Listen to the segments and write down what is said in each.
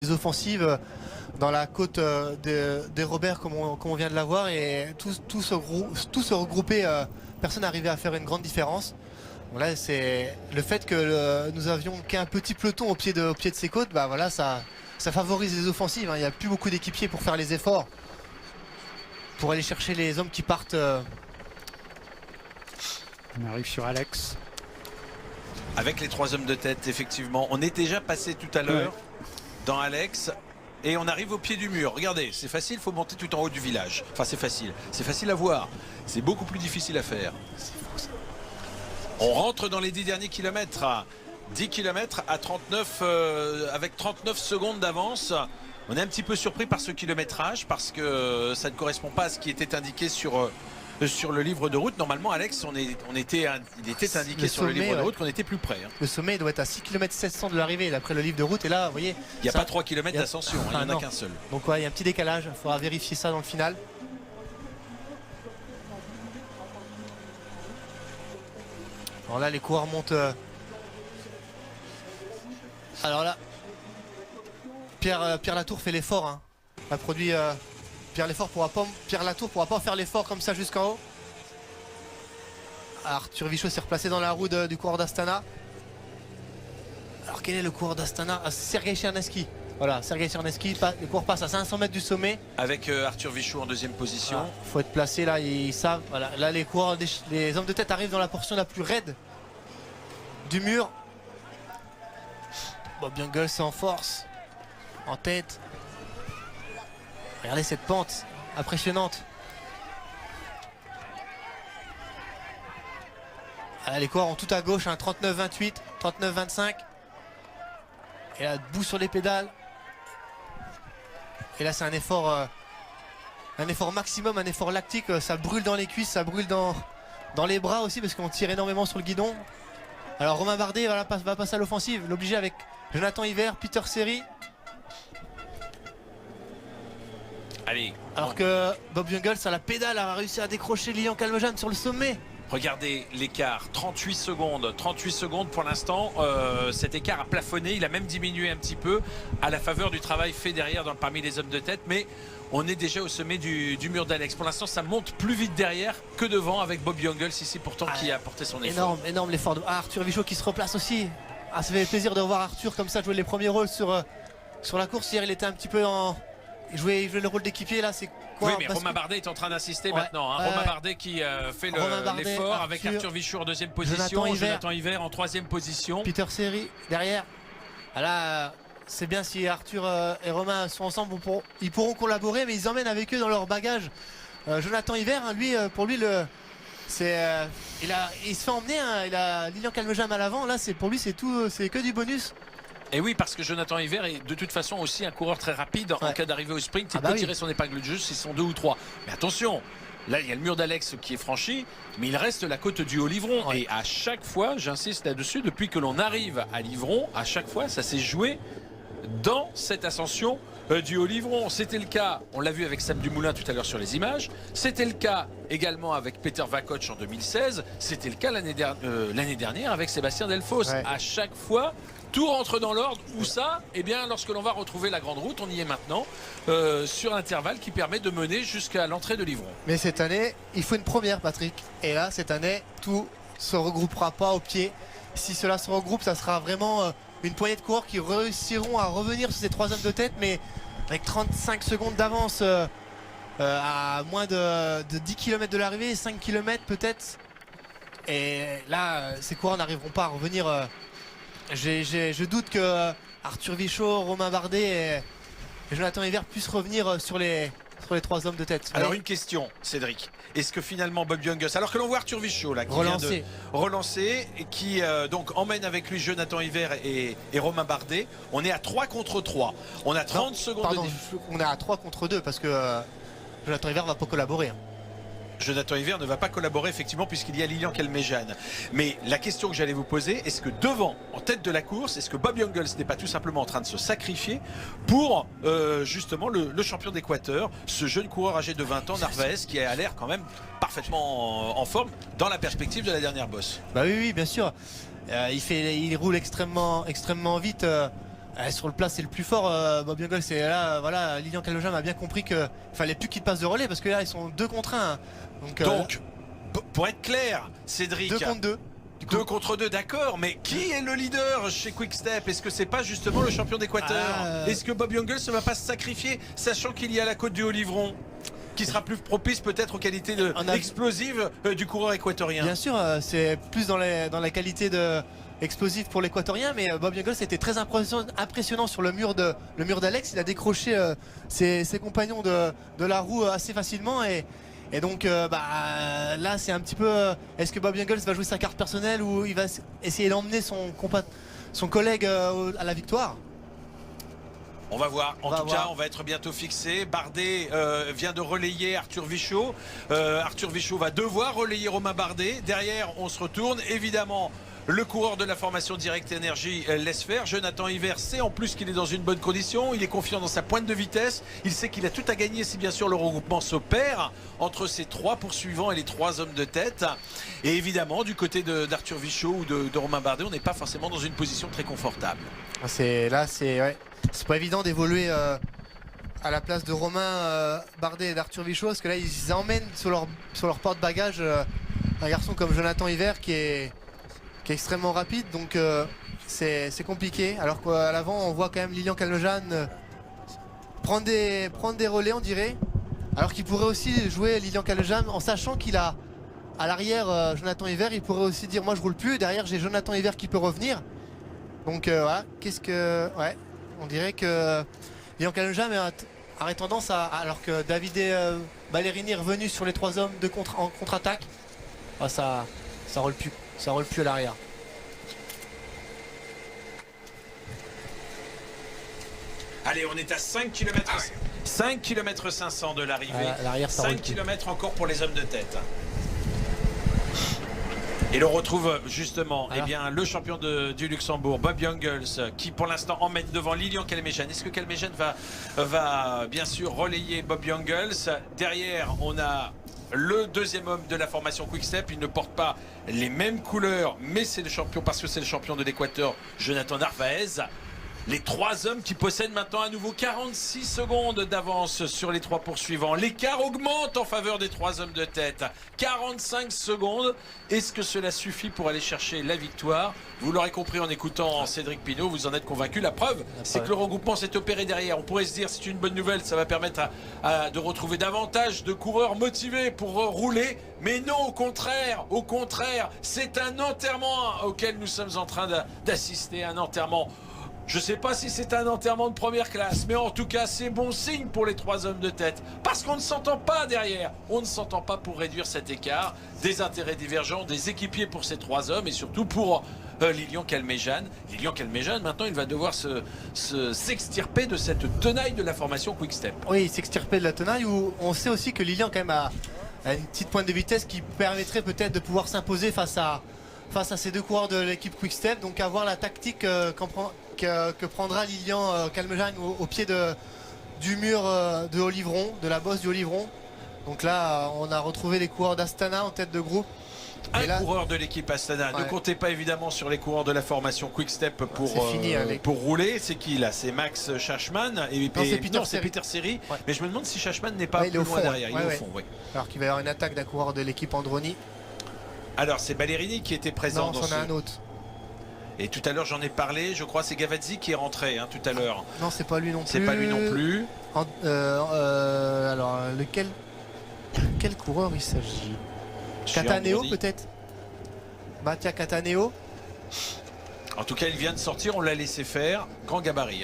des offensives dans la côte des Robert comme on vient de la voir, et tout se regrouper, personne n'arrivait à faire une grande différence. Bon, là c'est le fait que nous avions qu'un petit peloton au pied de ces côtes, bah voilà, ça favorise les offensives, hein. Il n'y a plus beaucoup d'équipiers pour faire les efforts, pour aller chercher les hommes qui partent. On arrive sur Alex. Avec les 3 hommes de tête, effectivement. On est déjà passé tout à l'heure dans Alex. Et on arrive au pied du mur. Regardez, c'est facile, il faut monter tout en haut du village. Enfin, c'est facile à voir. C'est beaucoup plus difficile à faire. On rentre dans les 10 derniers kilomètres. 10 km à 39, avec 39 secondes d'avance. On est un petit peu surpris par ce kilométrage parce que ça ne correspond pas à ce qui était indiqué sur le livre de route. Normalement, Alex, il était indiqué sur le livre de route qu'on était plus près. Hein. Le sommet doit être à 6 km 700 de l'arrivée d'après le livre de route. Et là, vous voyez, il n'y a pas 3 km d'ascension, il n'y en a qu'un seul. Donc ouais, il y a un petit décalage, il faudra vérifier ça dans le final. Alors là, les coureurs montent. Alors là, Pierre Latour fait l'effort, hein. A produit Pierre Latour pourra pas faire l'effort comme ça jusqu'en haut. Arthur Vichot s'est replacé dans la roue du coureur d'Astana. Alors quel est le coureur d'Astana? Sergei Cherneski. Voilà, Sergei Cherneski, le coureur passe à 500 mètres du sommet. Avec Arthur Vichot en deuxième position. Il faut être placé là, ils savent. Voilà. Là les coureurs, les hommes de tête arrivent dans la portion la plus raide du mur. Bob Jungels c'est en force, en tête. Regardez cette pente impressionnante. Les coureurs ont tout à gauche, hein, 39-28, 39-25. Et là, debout sur les pédales. Et là, c'est un effort maximum, un effort lactique. Ça brûle dans les cuisses, ça brûle dans les bras aussi parce qu'on tire énormément sur le guidon. Alors Romain Bardet va passer à l'offensive, l'obliger avec Jonathan Hiver, Peter Seri. Allez. Alors que Bob Jungels à la pédale a réussi à décrocher Lilian Calmejane sur le sommet. Regardez l'écart, 38 secondes. 38 secondes pour l'instant. Cet écart a plafonné, il a même diminué un petit peu à la faveur du travail fait derrière parmi les hommes de tête. Mais on est déjà au sommet du mur d'Alex. Pour l'instant, ça monte plus vite derrière que devant avec Bob Jungels ici pourtant qui a apporté son effort. Énorme l'effort de Arthur Vichot qui se replace aussi. Ça fait plaisir de revoir Arthur comme ça jouer les premiers rôles sur la course. Hier, il était un petit peu il jouait le rôle d'équipier là, c'est quoi? Oui, mais Romain Bardet est en train d'insister maintenant. Hein. Romain Bardet qui fait l'effort avec Arthur Vichot en deuxième position, Jonathan Hiver en troisième position. Peter Seri derrière. Là, c'est bien si Arthur et Romain sont ensemble, ils pourront collaborer, mais ils emmènent avec eux dans leur bagage Jonathan Hiver. Hein, pour lui, il se fait emmener. Hein, il a Lilian Calmejane à l'avant. Là, pour lui, c'est que du bonus. Et oui, parce que Jonathan Hiver est de toute façon aussi un coureur très rapide en cas d'arrivée au sprint. Il peut tirer son épingle du jeu s'ils sont 2 ou 3. Mais attention, là il y a le mur d'Alex qui est franchi, mais il reste la côte du Haut-Livron. Ouais. Et à chaque fois, j'insiste là-dessus, depuis que l'on arrive à Livron, à chaque fois ça s'est joué dans cette ascension du Haut-Livron. C'était le cas, on l'a vu avec Sam Dumoulin tout à l'heure sur les images. C'était le cas également avec Peter Vakoch en 2016. C'était le cas l'année dernière avec Sébastien Delfosse. Ouais. À chaque fois, tout rentre dans l'ordre. Où ça? Eh bien, lorsque l'on va retrouver la grande route, on y est maintenant, sur l'intervalle qui permet de mener jusqu'à l'entrée de Livron. Mais cette année, il faut une première, Patrick. Et là, cette année, tout se regroupera pas au pied. Si cela se regroupe, ça sera vraiment une poignée de coureurs qui réussiront à revenir sur ces 3 hommes de tête, mais avec 35 secondes d'avance à moins de 10 km de l'arrivée, 5 km peut-être. Et là, ces coureurs n'arriveront pas à revenir. Je doute que Arthur Vichot, Romain Bardet et Jonathan Hiver puissent revenir sur les 3 hommes de tête. Alors une question, Cédric. Est-ce que finalement Bob Jungels, alors que l'on voit Arthur Vichot là, qui vient de relancer et qui donc emmène avec lui Jonathan Hiver et Romain Bardet, on est à 3 contre 3. On a 30 secondes. Pardon, on est à 3 contre 2 parce que Jonathan Hiver ne va pas collaborer. Jonathan Hiver ne va pas collaborer effectivement puisqu'il y a Lilian Calmejane. Mais la question que j'allais vous poser, est-ce que devant, en tête de la course, est-ce que Bob Jungels n'est pas tout simplement en train de se sacrifier pour justement le champion d'Équateur, ce jeune coureur âgé de 20 ans, Narvaez, qui a l'air quand même parfaitement en forme dans la perspective de la dernière bosse? Bah oui, bien sûr. Il roule extrêmement vite. Sur le plat, c'est le plus fort, Bob Jungels. Et là, voilà, Lilian Calmejane a bien compris qu'il fallait plus qu'il passe de relais parce que là, ils sont 2 contre 1. Donc pour être clair, Cédric. 2 contre 2. 2 contre 2, d'accord, mais qui est le leader chez Quick-Step? Est-ce que c'est pas justement le champion d'Équateur? Est-ce que Bob Jungels ne va pas se sacrifier, sachant qu'il y a la côte du Haut-Livron qui sera plus propice peut-être aux qualités explosives du coureur équatorien? Bien sûr, c'est plus dans la qualité explosive pour l'équatorien, mais Bob Jungels était très impressionnant sur le mur d'Alex. Il a décroché ses compagnons de la roue assez facilement et donc là c'est un petit peu est-ce que Bob Jungels va jouer sa carte personnelle ou il va essayer d'emmener son collègue à la victoire? On va voir. En tout cas, on va être bientôt fixé. Bardet vient de relayer Arthur Vichot. Arthur Vichot va devoir relayer Romain Bardet. Derrière, on se retourne. Évidemment, le coureur de la formation Direct Énergie laisse faire. Jonathan Hiver sait en plus qu'il est dans une bonne condition. Il est confiant dans sa pointe de vitesse. Il sait qu'il a tout à gagner si bien sûr le regroupement s'opère entre ces 3 poursuivants et les 3 hommes de tête. Et évidemment, du côté d'Arthur Vichot ou de Romain Bardet, on n'est pas forcément dans une position très confortable. C'est pas évident d'évoluer à la place de Romain Bardet et d'Arthur Vichot parce que là ils emmènent sur leur porte-bagages un garçon comme Jonathan Hiver qui est extrêmement rapide, donc c'est compliqué. Alors qu'à l'avant on voit quand même Lilian Calmejane prendre des relais, on dirait, alors qu'il pourrait aussi jouer Lilian Calmejane en sachant qu'il a à l'arrière Jonathan Hiver. Il pourrait aussi dire moi je roule plus, derrière j'ai Jonathan Hiver qui peut revenir. Donc voilà, on dirait que Lilian Calmejane aurait tendance alors que Davide Ballerini est revenu sur les 3 hommes en contre-attaque, ça roule plus. Ça roule plus à l'arrière. Allez, on est à 5 km 500 de l'arrivée. 5 km encore pour les hommes de tête. Et l'on retrouve justement le champion du Luxembourg, Bob Jungels, qui pour l'instant emmène devant Lilian Calmejane. Est-ce que Calmejane va bien sûr relayer Bob Jungels? Derrière, on a le deuxième homme de la formation Quick-Step. Il ne porte pas les mêmes couleurs, mais c'est le champion parce que c'est le champion de l'Équateur, Jonathan Narvaez. Les 3 hommes qui possèdent maintenant à nouveau 46 secondes d'avance sur les 3 poursuivants. L'écart augmente en faveur des 3 hommes de tête. 45 secondes. Est-ce que cela suffit pour aller chercher la victoire? Vous l'aurez compris en écoutant Cédric Pinault, vous en êtes convaincu. La preuve, c'est que le regroupement s'est opéré derrière. On pourrait se dire c'est une bonne nouvelle, ça va permettre de retrouver davantage de coureurs motivés pour rouler. Mais non, au contraire, c'est un enterrement auquel nous sommes en train d'assister, un enterrement. Je ne sais pas si c'est un enterrement de première classe, mais en tout cas, c'est bon signe pour les 3 hommes de tête. Parce qu'on ne s'entend pas derrière. On ne s'entend pas pour réduire cet écart. Des intérêts divergents, des équipiers pour ces 3 hommes et surtout pour Lilian Calmejane. Lilian Calmejane, maintenant, il va devoir s'extirper de cette tenaille de la formation Quick-Step. Oui, s'extirper de la tenaille où on sait aussi que Lilian, quand même, a une petite pointe de vitesse qui permettrait peut-être de pouvoir s'imposer face à ces 2 coureurs de l'équipe Quick-Step. Donc, avoir la tactique que prendra Lilian Calmejane au pied du mur de Haut-Livron, de la bosse du Haut-Livron. Donc là, on a retrouvé les coureurs d'Astana en tête de groupe. Coureur de l'équipe Astana. Ne comptez pas évidemment sur les coureurs de la formation Quick-Step pour rouler. C'est qui là? C'est Max Schachmann c'est Peter Seri. Ouais. Mais je me demande si Schachmann n'est pas plus loin derrière. Il est au fond. Alors qu'il va y avoir une attaque d'un coureur de l'équipe Androni. Alors c'est Ballerini qui était présent. Non, c'en a un autre. Et tout à l'heure j'en ai parlé, je crois c'est Gavazzi qui est rentré tout à l'heure. Non, c'est pas lui non plus. C'est pas lui non plus. Alors quel coureur il s'agit? Cataneo peut-être? Mattia Cataneo. En tout cas il vient de sortir, on l'a laissé faire. Grand gabarit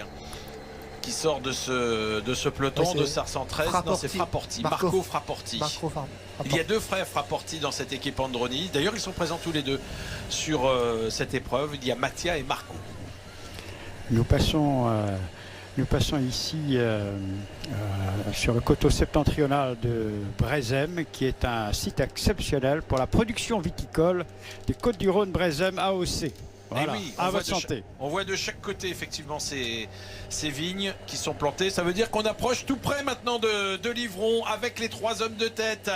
qui sort de ce peloton de SAR 113. Non, c'est Frapporti. Marco Frapporti. Il y a 2 frères Frapporti dans cette équipe Androni. D'ailleurs ils sont présents tous les 2 sur cette épreuve. Il y a Mattia et Marco. Nous passons ici sur le coteau septentrional de Brézem, qui est un site exceptionnel pour la production viticole des Côtes-du-Rhône Brézem AOC. Voilà. oui, à votre santé. On voit de chaque côté effectivement ces vignes qui sont plantées. Ça veut dire qu'on approche tout près maintenant de Livron avec les 3 hommes de tête.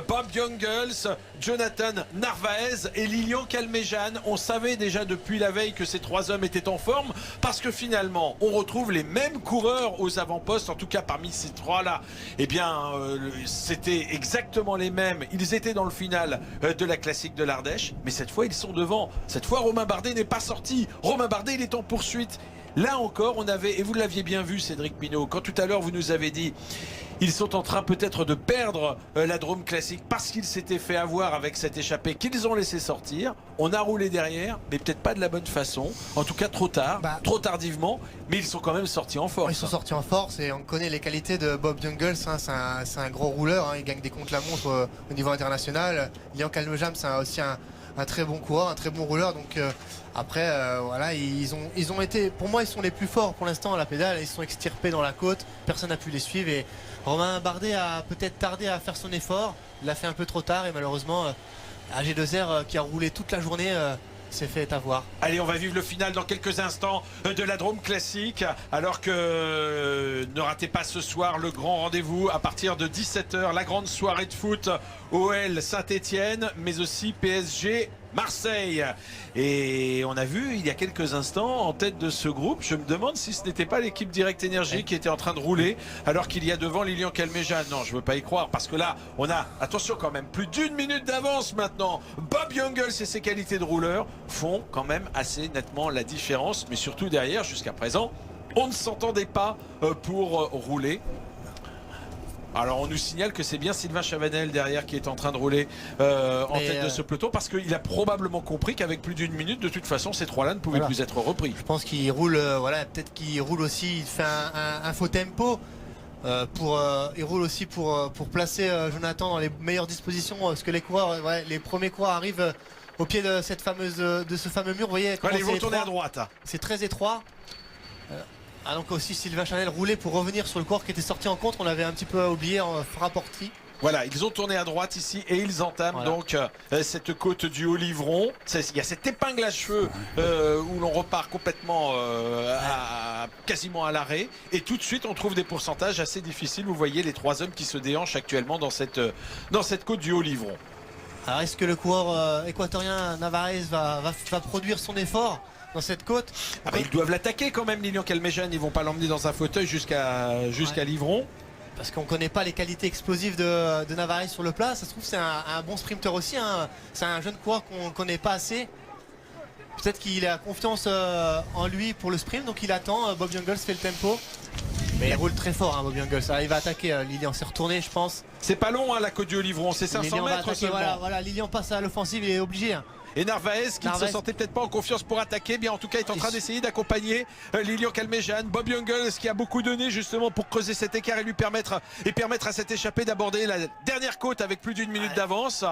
Bob Jungels, Jonathan Narvaez et Lilian Calmejane. On savait déjà depuis la veille que ces 3 hommes étaient en forme parce que finalement on retrouve les mêmes coureurs aux avant-postes. En tout cas parmi ces 3-là, eh bien c'était exactement les mêmes. Ils étaient dans le final de la classique de l'Ardèche. Mais cette fois ils sont devant. Cette fois Romain Bardet n'est pas sorti. Romain Bardet il est en poursuite. Là encore on avait, et vous l'aviez bien vu Cédric Pinault, quand tout à l'heure vous nous avez dit ils sont en train peut-être de perdre la Drôme Classique parce qu'ils s'étaient fait avoir avec cette échappée qu'ils ont laissé sortir. On a roulé derrière, mais peut-être pas de la bonne façon. En tout cas trop tard, trop tardivement, mais ils sont quand même sortis en force. Ils sont sortis en force et on connaît les qualités de Bob Jungels, hein, c'est un gros rouleur, hein, il gagne des contre-la-montre au niveau international. Lilian Calmejane c'est aussi un très bon coureur, un très bon rouleur. Donc après voilà, ils ont été, pour moi ils sont les plus forts pour l'instant à la pédale. Ils se sont extirpés dans la côte, personne n'a pu les suivre et Romain Bardet a peut-être tardé à faire son effort. Il l'a fait un peu trop tard et malheureusement AG2R qui a roulé toute la journée s'est fait avoir. Allez, on va vivre le final dans quelques instants de la Drôme Classique. Alors que ne ratez pas ce soir le grand rendez-vous à partir de 17 h, la grande soirée de foot OL Saint-Etienne, mais aussi PSG Marseille. Et on a vu il y a quelques instants en tête de ce groupe, je me demande si ce n'était pas l'équipe Direct Énergie qui était en train de rouler alors qu'il y a devant Lilian Calmejane. Non, je ne veux pas y croire parce que là on a, attention quand même, plus d'1 minute d'avance maintenant. Bob Jungels et ses qualités de rouleur font quand même assez nettement la différence, mais surtout derrière jusqu'à présent on ne s'entendait pas pour rouler. Alors on nous signale que c'est bien Sylvain Chavanel derrière qui est en train de rouler en tête de ce peloton parce qu'il a probablement compris qu'avec plus d'1 minute de toute façon ces 3-là ne pouvaient plus être repris. Je pense qu'il roule, voilà, peut-être qu'il roule aussi, il fait un faux tempo. Il roule aussi pour placer Jonathan dans les meilleures dispositions parce que les coureurs, les premiers coureurs arrivent au pied de cette de ce fameux mur. Vous voyez, ils vont tourner à droite. C'est très étroit. Donc aussi Sylvain Chanel roulait pour revenir sur le coureur qui était sorti en contre. On l'avait un petit peu oublié en rapporterie. Voilà, ils ont tourné à droite ici et ils entament donc cette côte du Haut-Livron. Il y a cette épingle à cheveux où l'on repart complètement quasiment à l'arrêt. Et tout de suite, on trouve des pourcentages assez difficiles. Vous voyez les 3 hommes qui se déhanchent actuellement dans cette côte du Haut-Livron. Alors est-ce que le coureur équatorien Narvaez va produire son effort dans cette côte? Ils doivent l'attaquer quand même, Lilian Calmejane. Ils vont pas l'emmener dans un fauteuil jusqu'à Livron. Parce qu'on ne connaît pas les qualités explosives de Narvaez sur le plat. Ça se trouve c'est un bon sprinter aussi, hein. C'est un jeune coureur qu'on ne connaît pas assez. Peut-être qu'il a confiance en lui pour le sprint, donc il attend. Bob Jungels fait le tempo. Mais il roule très fort, hein, Bob Jungels. Il va attaquer. Lilian s'est retourné, je pense. C'est pas long, hein, la côte du Haut-Livron, c'est 500 mètres seulement. Voilà, Lilian passe à l'offensive, il est obligé. Hein. Et Narvaez qui ne se sentait peut-être pas en confiance pour attaquer, bien en tout cas est en train d'essayer d'accompagner Lilian Calmejane. Bob Jungels qui a beaucoup donné justement pour creuser cet écart et lui permettre à cette échappée d'aborder la dernière côte avec plus d'1 minute d'avance.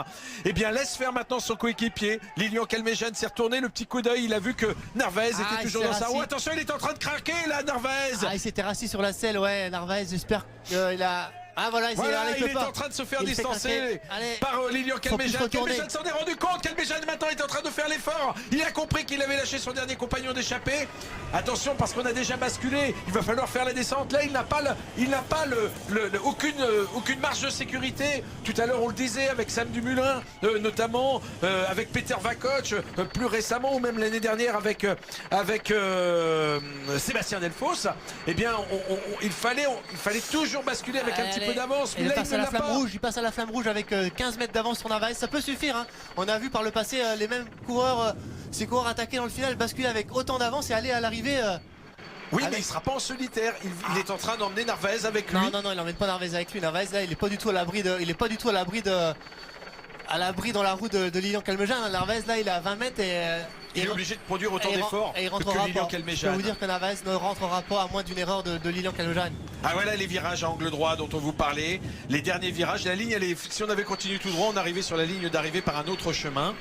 Et bien laisse faire maintenant son coéquipier. Lilian Calmejane s'est retourné, le petit coup d'œil, il a vu que Narvaez était toujours dans sa roue. Attention, il est en train de craquer là, Narvaez. Il s'était rassis sur la selle, Narvaez, j'espère qu'il a... il est en train de se faire distancer par Lilian Calmejane. Calmejane s'en est rendu compte. Calmejane maintenant est en train de faire l'effort. Il a compris qu'il avait lâché son dernier compagnon d'échappée. Attention parce qu'on a déjà basculé. Il va falloir faire la descente. Là, il n'a pas aucune marge de sécurité. Tout à l'heure, on le disait avec Sam Dumoulin, notamment avec Peter Vakoch, plus récemment ou même l'année dernière avec Sébastien Delfosse. Eh bien, il fallait toujours basculer avec un petit peu d'avance. Il passe à la flamme rouge avec 15 mètres d'avance sur Narvaez. Ça peut suffire. Hein. On a vu par le passé les mêmes coureurs, ces coureurs attaquer dans le final, basculer avec autant d'avance et aller à l'arrivée. Oui, mais il ne sera pas en solitaire. Il est en train d'emmener Narvaez avec lui. Non, il n'emmène pas Narvaez avec lui. Narvaez là, il n'est pas du tout à l'abri dans la roue de Lilian Calmejane. Narvaez là, il est à 20 mètres et il est obligé de produire autant d'efforts que Lilian Calmejane. Je peux vous dire que Narvaez ne rentrera pas à moins d'une erreur de Lilian Calmejane. Ah voilà les virages à angle droit dont on vous parlait, les derniers virages. La ligne, si on avait continué tout droit, on arrivait sur la ligne d'arrivée par un autre chemin.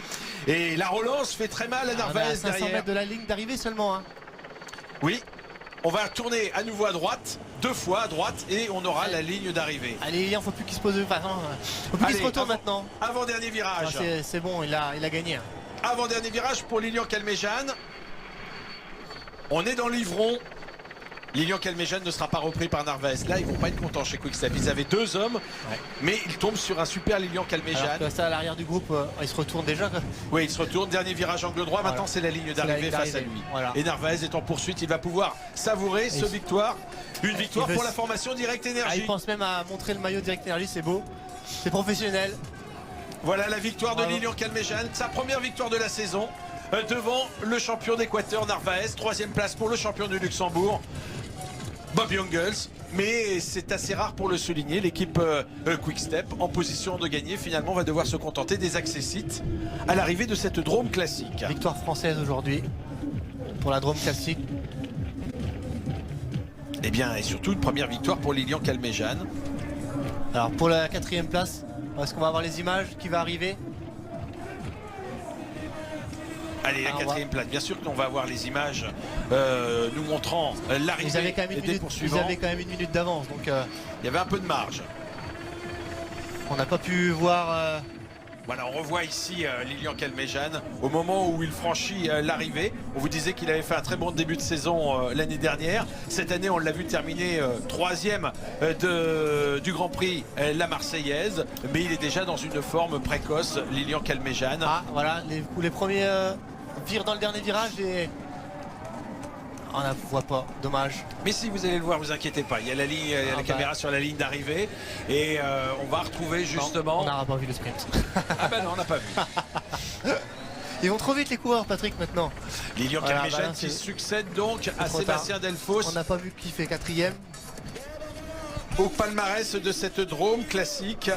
Et la relance fait très mal à Narvaez à 500 derrière. mètres de la ligne d'arrivée seulement. Hein. Oui. On va tourner à nouveau à droite, 2 fois à droite et on aura la ligne d'arrivée. Allez, il faut plus qu'il se pose, faut plus qu'il se retourne maintenant. Avant-dernier virage. C'est bon, il a gagné. Avant-dernier virage pour Lilian Calmejane. On est dans l'Ivron. Lilian Calmejane ne sera pas repris par Narvaez. Là, ils vont pas être contents chez Quick-Step. Ils avaient 2 hommes, mais ils tombent sur un super Lilian Calmejane. Alors que ça, à l'arrière du groupe, il se retourne déjà. Quoi. Oui, il se retourne. Dernier virage angle droit. Maintenant, c'est la ligne d'arrivée face à lui. Voilà. Et Narvaez est en poursuite. Il va pouvoir savourer ce victoire. Une victoire pour la formation Direct Energy. Il pense même à montrer le maillot Direct Energy. C'est beau. C'est professionnel. Voilà la victoire de Lilian Calmejane. Sa première victoire de la saison. Devant le champion d'Équateur Narvaez. 3e place pour le champion du Luxembourg Bob Jungels. Mais c'est assez rare pour le souligner. L'équipe Quick-Step en position de gagner finalement va devoir se contenter des accessites à l'arrivée de cette Drôme classique. Victoire française aujourd'hui pour la Drôme classique. Et bien et surtout une première victoire pour Lilian Calmejane. Alors pour la 4e place, est-ce qu'on va avoir les images qui va arriver? Allez, la 4e place. Bien sûr qu'on va avoir les images nous montrant l'arrivée des poursuivants. Ils avaient quand même une minute d'avance. Donc il y avait un peu de marge. On n'a pas pu voir... Voilà, on revoit ici Lilian Calmejane au moment où il franchit l'arrivée. On vous disait qu'il avait fait un très bon début de saison l'année dernière. Cette année, on l'a vu terminer 3e du Grand Prix La Marseillaise. Mais il est déjà dans une forme précoce, Lilian Calmejane. Ah, voilà, les premiers virent dans le dernier virage et... On ne voit pas, dommage. Mais si vous allez le voir, vous inquiétez pas. Il y a la ligne, il y a la caméra sur la ligne d'arrivée et on va retrouver justement. On n'aura pas vu le sprint. Ah ben non, on n'a pas vu. Ils vont trop vite les coureurs, Patrick, maintenant. Lilian Calmejane qui succède donc à Sébastien Delfosse. On n'a pas vu qui fait 4e. Au palmarès de cette Drôme classique.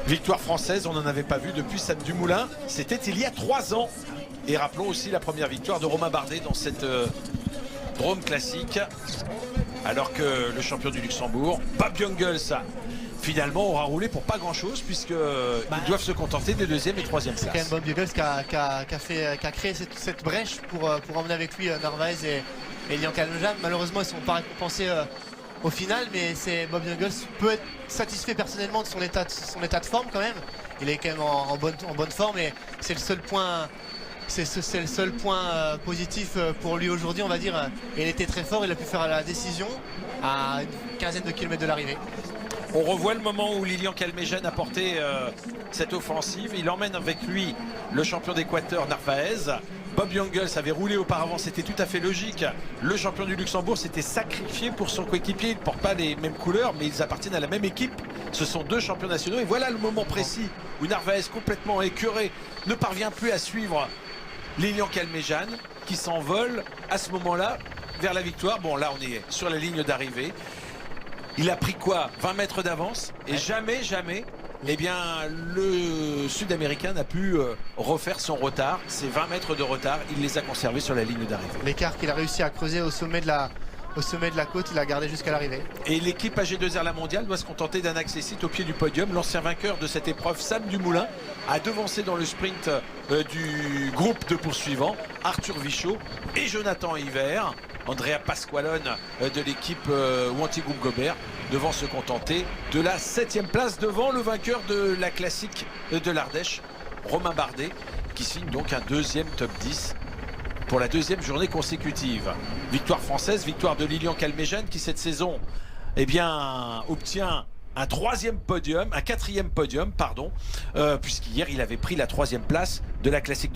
Victoire française, on n'en avait pas vu depuis Sam Dumoulin. C'était il y a 3 ans. Et rappelons aussi la première victoire de Romain Bardet dans cette Drôme classique. Alors que le champion du Luxembourg, Bob Jungels, finalement aura roulé pour pas grand chose puisqu'ils doivent se contenter des 2e et 3e places. C'est quand même Bob Jungels qui a créé cette brèche pour emmener avec lui Narvaez et Lilian Calmejane. Malheureusement, ils ne sont pas récompensés au final, mais Bob Jungels peut être satisfait personnellement de son état de forme quand même. Il est quand même en bonne forme et c'est le seul point... C'est le seul point positif pour lui aujourd'hui, on va dire. Il était très fort, il a pu faire la décision à une quinzaine de kilomètres de l'arrivée. On revoit le moment où Lilian Calmejane a porté cette offensive. Il emmène avec lui le champion d'Équateur Narvaez. Bob Jungels avait roulé auparavant, c'était tout à fait logique. Le champion du Luxembourg s'était sacrifié pour son coéquipier. Ils ne portent pas les mêmes couleurs, mais ils appartiennent à la même équipe. Ce sont 2 champions nationaux. Et voilà le moment précis où Narvaez, complètement écœuré, ne parvient plus à suivre Lilian Calmejane qui s'envole à ce moment-là vers la victoire. Bon, là, on est sur la ligne d'arrivée. Il a pris quoi? 20 mètres d'avance. Et jamais, eh bien, le Sud-Américain n'a pu refaire son retard. Ces 20 mètres de retard, il les a conservés sur la ligne d'arrivée. L'écart qu'il a réussi à creuser au sommet de la côte, il a gardé jusqu'à l'arrivée. Et l'équipe AG2R La Mondiale doit se contenter d'un accessite au pied du podium. L'ancien vainqueur de cette épreuve, Sam Dumoulin, a devancé dans le sprint du groupe de poursuivants Arthur Vichot et Jonathan Hiver. Andrea Pasqualone de l'équipe Wanty Gobert devant se contenter de la 7e place devant le vainqueur de la classique de l'Ardèche, Romain Bardet, qui signe donc un 2e top 10 pour la 2e journée consécutive. Victoire française, victoire de Lilian Calmejane qui cette saison obtient un 4e podium, puisqu'hier il avait pris la 3e place de la classique de